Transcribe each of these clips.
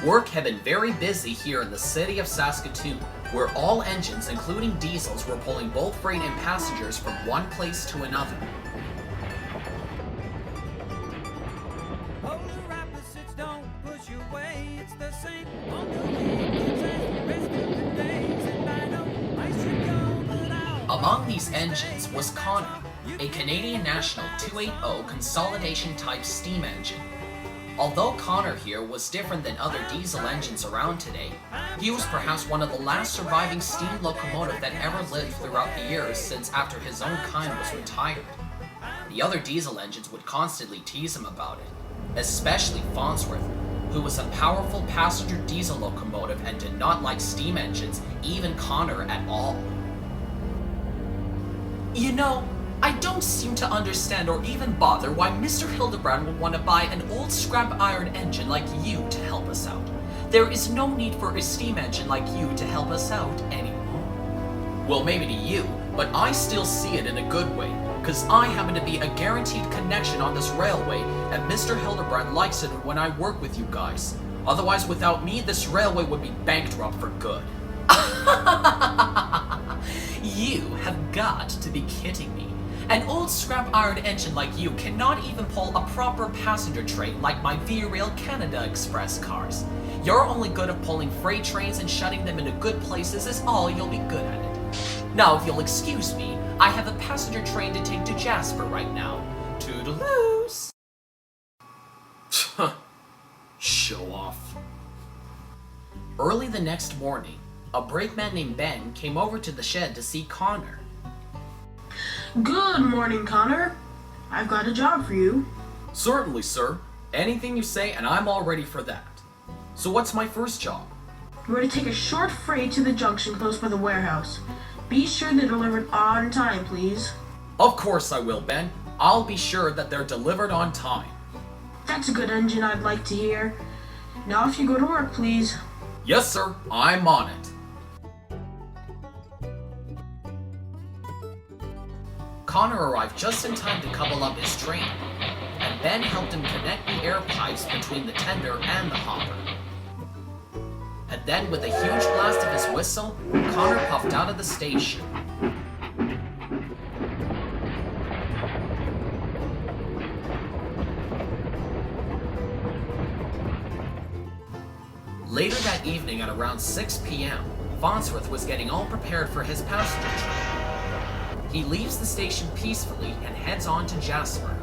Work had been very busy here in the city of Saskatoon, where all engines, including diesels, were pulling both freight and passengers from one place to another. Among these engines was Connor, a Canadian National 280 consolidation-type steam engine. Although Connor here was different than other diesel engines around today, he was perhaps one of the last surviving steam locomotive that ever lived throughout the years since after his own kind was retired. The other diesel engines would constantly tease him about it, especially Farnsworth, who was a powerful passenger diesel locomotive and did not like steam engines, even Connor, at all. You know, I don't seem to understand or even bother why Mr. Hildebrand would want to buy an old scrap iron engine like you to help us out. There is no need for a steam engine like you to help us out anymore. Well, maybe to you, but I still see it in a good way, because I happen to be a guaranteed connection on this railway, and Mr. Hildebrand likes it when I work with you guys. Otherwise, without me, this railway would be bankrupt for good. You have got to be kidding me. An old scrap iron engine like you cannot even pull a proper passenger train like my V-Rail Canada Express cars. You're only good at pulling freight trains and shutting them into good places is all you'll be good at it. Now, if you'll excuse me, I have a passenger train to take to Jasper right now. Toodaloos! Show off. Early the next morning, a brakeman named Ben came over to the shed to see Connor. Good morning, Connor. I've got a job for you. Certainly, sir. Anything you say, and I'm all ready for that. So what's my first job? We're to take a short freight to the junction close by the warehouse. Be sure they're delivered on time, please. Of course I will, Ben. I'll be sure that they're delivered on time. That's a good engine I'd like to hear. Now if you go to work, please. Yes, sir. I'm on it. Connor arrived just in time to couple up his train, and Ben helped him connect the air pipes between the tender and the hopper. And then, with a huge blast of his whistle, Connor puffed out of the station. Later that evening at around 6 p.m., Farnsworth was getting all prepared for his passenger train. He leaves the station peacefully and heads on to Jasper.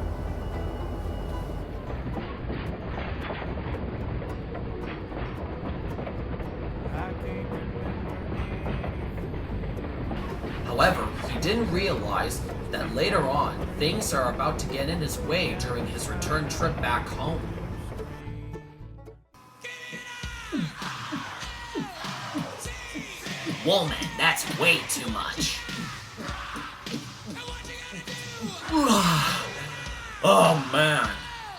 However, he didn't realize that later on, things are about to get in his way during his return trip back home. Woman, that's way too much. Oh man,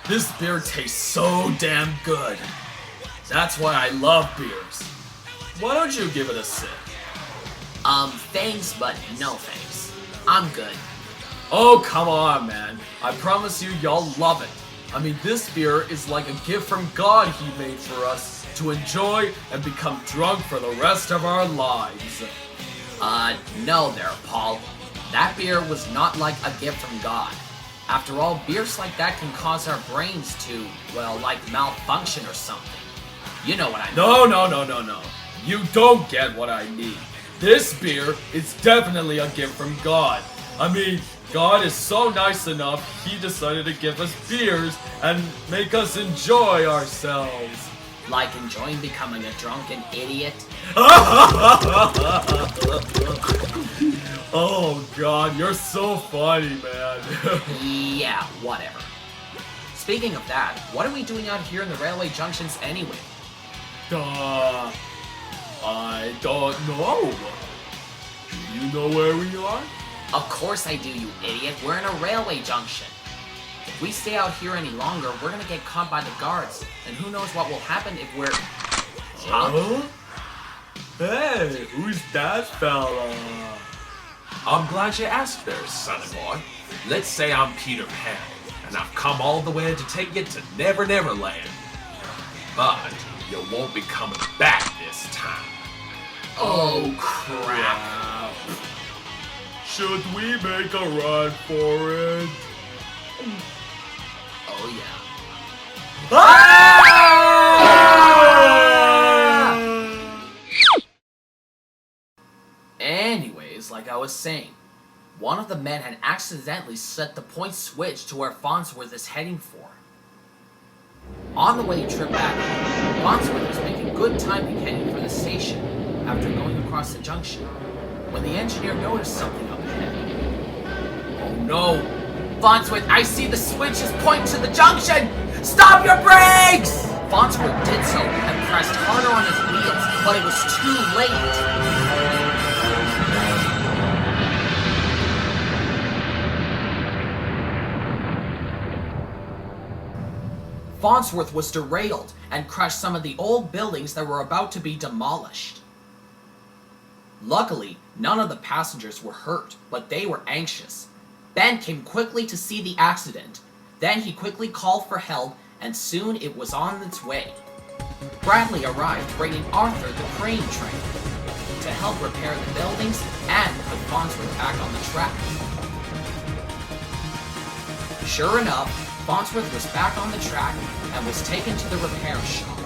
this beer tastes so damn good. That's why I love beers. Why don't you give it a sip? Thanks, but no thanks. I'm good. Oh, come on, man. I promise you, y'all love it. I mean, this beer is like a gift from God he made for us to enjoy and become drunk for the rest of our lives. No there, Paul. That beer was not like a gift from God. After all, beers like that can cause our brains to, well, like malfunction or something. You know what I mean. No. You don't get what I mean. This beer is definitely a gift from God. I mean, God is so nice enough, he decided to give us beers and make us enjoy ourselves. Like enjoying becoming a drunken idiot? Oh God, you're so funny, man. Yeah, whatever. Speaking of that, what are we doing out here in the railway junctions anyway? I don't know. Do you know where we are? Of course I do, you idiot. We're in a railway junction. If we stay out here any longer, we're gonna get caught by the guards, and who knows what will happen if we're... Huh? Hey, who's that fella? I'm glad you asked there, sonny boy. Let's say I'm Peter Pan, and I've come all the way to take you to Never Never Land. But You won't be coming back this time. Oh, crap. Should we make a run for it? Oh, yeah. Anyways, like I was saying, one of the men had accidentally set the point switch to where Farnsworth is heading for. On the way trip back, Farnsworth was making good timing heading for the station after going across the junction, when the engineer noticed something up ahead. Oh no! Farnsworth, I see the switch is pointing to the junction! Stop your brakes! Farnsworth did so and pressed harder on his wheels, but it was too late. Farnsworth was derailed and crushed some of the old buildings that were about to be demolished. Luckily, none of the passengers were hurt, but they were anxious. Ben came quickly to see the accident. Then he quickly called for help, and soon it was on its way. Bradley arrived bringing Arthur the crane train to help repair the buildings and put Farnsworth back on the track. Sure enough, Farnsworth was back on the track and was taken to the repair shop.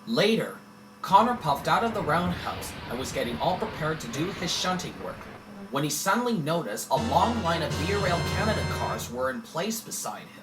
Later, Connor puffed out of the roundhouse and was getting all prepared to do his shunting work, when he suddenly noticed a long line of Via Rail Canada cars were in place beside him.